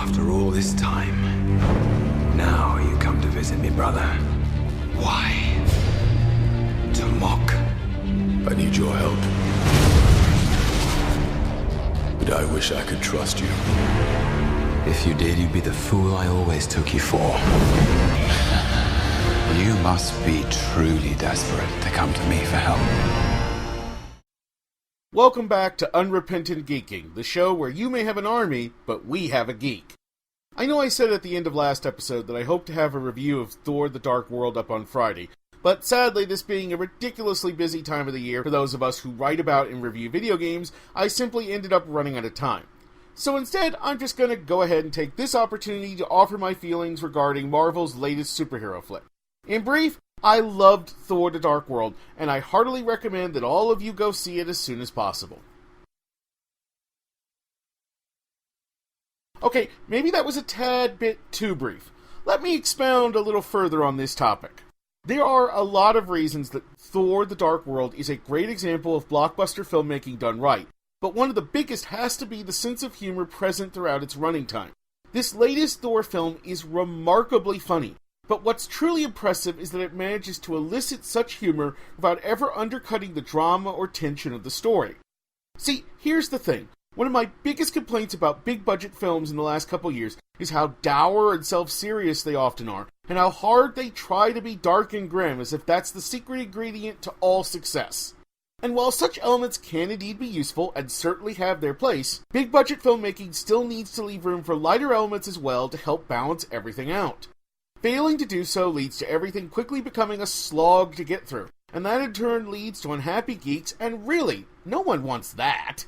After all this time, now you come to visit me, brother. Why? To mock. I need your help. But I wish I could trust you. If you did, you'd be the fool I always took you for. You must be truly desperate to come to me for help. Welcome back to Unrepentant Geeking, the show where you may have an army, but we have a geek. I know I said at the end of last episode that I hope to have a review of Thor the Dark World up on Friday, but sadly, this being a ridiculously busy time of the year for those of us who write about and review video games, I simply ended up running out of time. So instead, I'm just going to go ahead and take this opportunity to offer my feelings regarding Marvel's latest superhero flick. In brief, I loved Thor the Dark World, and I heartily recommend that all of you go see it as soon as possible. Okay, maybe that was a tad bit too brief. Let me expound a little further on this topic. There are a lot of reasons that Thor the Dark World is a great example of blockbuster filmmaking done right, but one of the biggest has to be the sense of humor present throughout its running time. This latest Thor film is remarkably funny, but what's truly impressive is that it manages to elicit such humor without ever undercutting the drama or tension of the story. See, here's the thing. One of my biggest complaints about big-budget films in the last couple years is how dour and self-serious they often are, and how hard they try to be dark and grim as if that's the secret ingredient to all success. And while such elements can indeed be useful and certainly have their place, big-budget filmmaking still needs to leave room for lighter elements as well to help balance everything out. Failing to do so leads to everything quickly becoming a slog to get through, and that in turn leads to unhappy geeks, and really, no one wants that.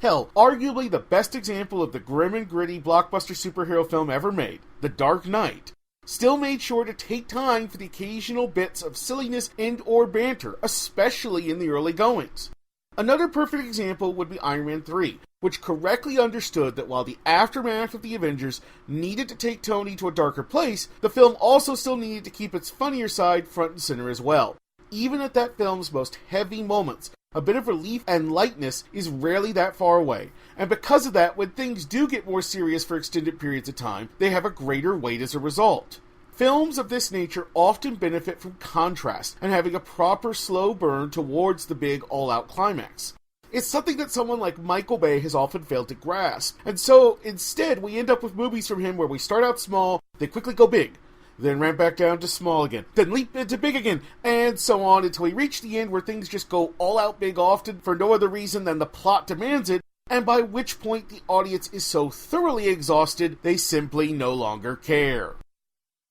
Hell, arguably the best example of the grim and gritty blockbuster superhero film ever made, The Dark Knight, still made sure to take time for the occasional bits of silliness and or banter, especially in the early goings. Another perfect example would be Iron Man 3, which correctly understood that while the aftermath of the Avengers needed to take Tony to a darker place, the film also still needed to keep its funnier side front and center as well. Even at that film's most heavy moments, a bit of relief and lightness is rarely that far away, and because of that, when things do get more serious for extended periods of time, they have a greater weight as a result. Films of this nature often benefit from contrast and having a proper slow burn towards the big all-out climax. It's something that someone like Michael Bay has often failed to grasp, and so instead we end up with movies from him where we start out small, they quickly go big, then ramp back down to small again, then leap into big again, and so on until we reach the end where things just go all out big often for no other reason than the plot demands it, and by which point the audience is so thoroughly exhausted they simply no longer care.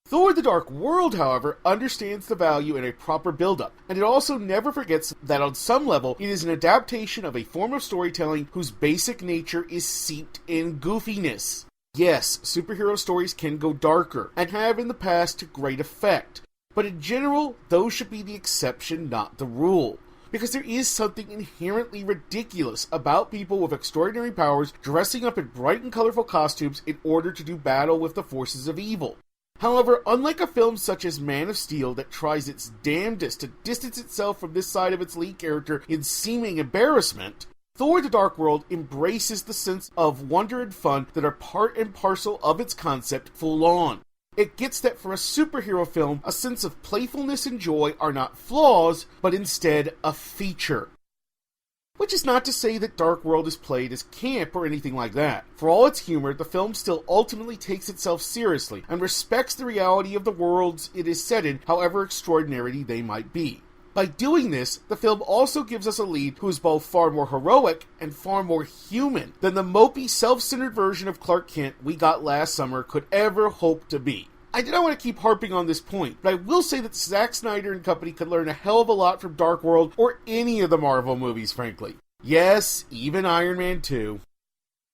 Thor the Dark World, however, understands the value in a proper build-up, and it also never forgets that on some level it is an adaptation of a form of storytelling whose basic nature is seeped in goofiness. Yes, superhero stories can go darker, and have in the past to great effect, but in general, those should be the exception, not the rule. Because there is something inherently ridiculous about people with extraordinary powers dressing up in bright and colorful costumes in order to do battle with the forces of evil. However, unlike a film such as Man of Steel that tries its damnedest to distance itself from this side of its lead character in seeming embarrassment, Thor the Dark World embraces the sense of wonder and fun that are part and parcel of its concept full on. It gets that for a superhero film, a sense of playfulness and joy are not flaws, but instead a feature. Which is not to say that Dark World is played as camp or anything like that. For all its humor, the film still ultimately takes itself seriously, and respects the reality of the worlds it is set in, however extraordinary they might be. By doing this, the film also gives us a lead who is both far more heroic and far more human than the mopey, self-centered version of Clark Kent we got last summer could ever hope to be. I do not want to keep harping on this point, but I will say that Zack Snyder and company could learn a hell of a lot from Dark World or any of the Marvel movies, frankly. Yes, even Iron Man 2.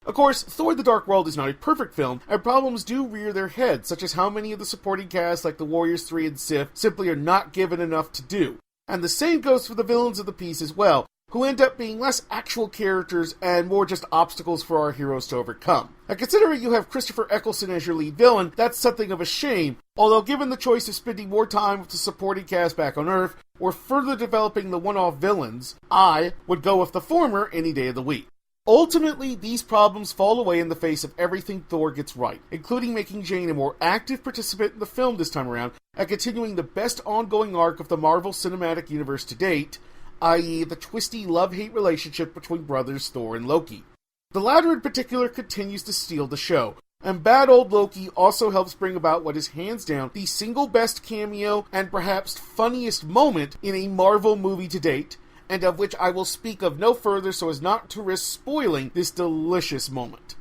Of course, Thor the Dark World is not a perfect film, and problems do rear their head, such as how many of the supporting cast, like the Warriors 3 and Sif, simply are not given enough to do. And the same goes for the villains of the piece as well, who end up being less actual characters and more just obstacles for our heroes to overcome. And considering you have Christopher Eccleston as your lead villain, that's something of a shame, although given the choice of spending more time with the supporting cast back on Earth, or further developing the one-off villains, I would go with the former any day of the week. Ultimately, these problems fall away in the face of everything Thor gets right, including making Jane a more active participant in the film this time around, and continuing the best ongoing arc of the Marvel Cinematic Universe to date, i.e. the twisty love-hate relationship between brothers Thor and Loki. The latter in particular continues to steal the show, and bad old Loki also helps bring about what is hands down the single best cameo and perhaps funniest moment in a Marvel movie to date, and of which I will speak of no further so as not to risk spoiling this delicious moment.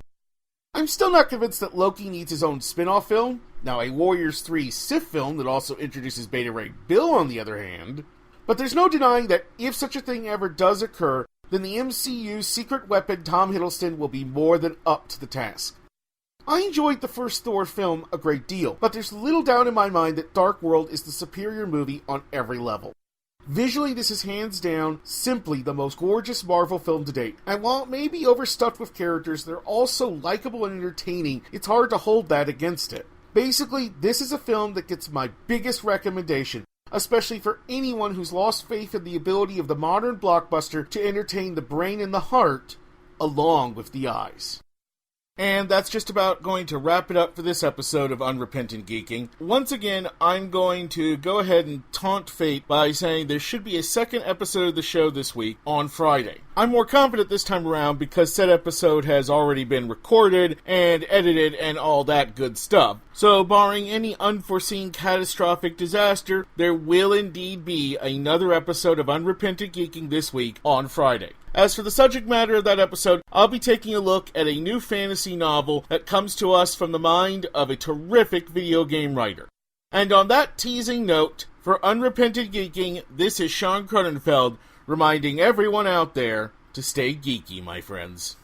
I'm still not convinced that Loki needs his own spin-off film. Now, a Warriors 3 Sif film that also introduces Beta Ray Bill, on the other hand. But there's no denying that if such a thing ever does occur, then the MCU's secret weapon Tom Hiddleston will be more than up to the task. I enjoyed the first Thor film a great deal, but there's little doubt in my mind that Dark World is the superior movie on every level. Visually, this is hands down simply the most gorgeous Marvel film to date, and while it may be overstuffed with characters that are also likable and entertaining, it's hard to hold that against it. Basically, this is a film that gets my biggest recommendation, especially for anyone who's lost faith in the ability of the modern blockbuster to entertain the brain and the heart, along with the eyes. And that's just about going to wrap it up for this episode of Unrepentant Geeking. Once again, I'm going to go ahead and taunt fate by saying there should be a second episode of the show this week on Friday. I'm more confident this time around because said episode has already been recorded and edited and all that good stuff. So, barring any unforeseen catastrophic disaster, there will indeed be another episode of Unrepentant Geeking this week on Friday. As for the subject matter of that episode, I'll be taking a look at a new fantasy novel that comes to us from the mind of a terrific video game writer. And on that teasing note, for Unrepentant Geeking, this is Shaun Cronenfeld, reminding everyone out there to stay geeky, my friends.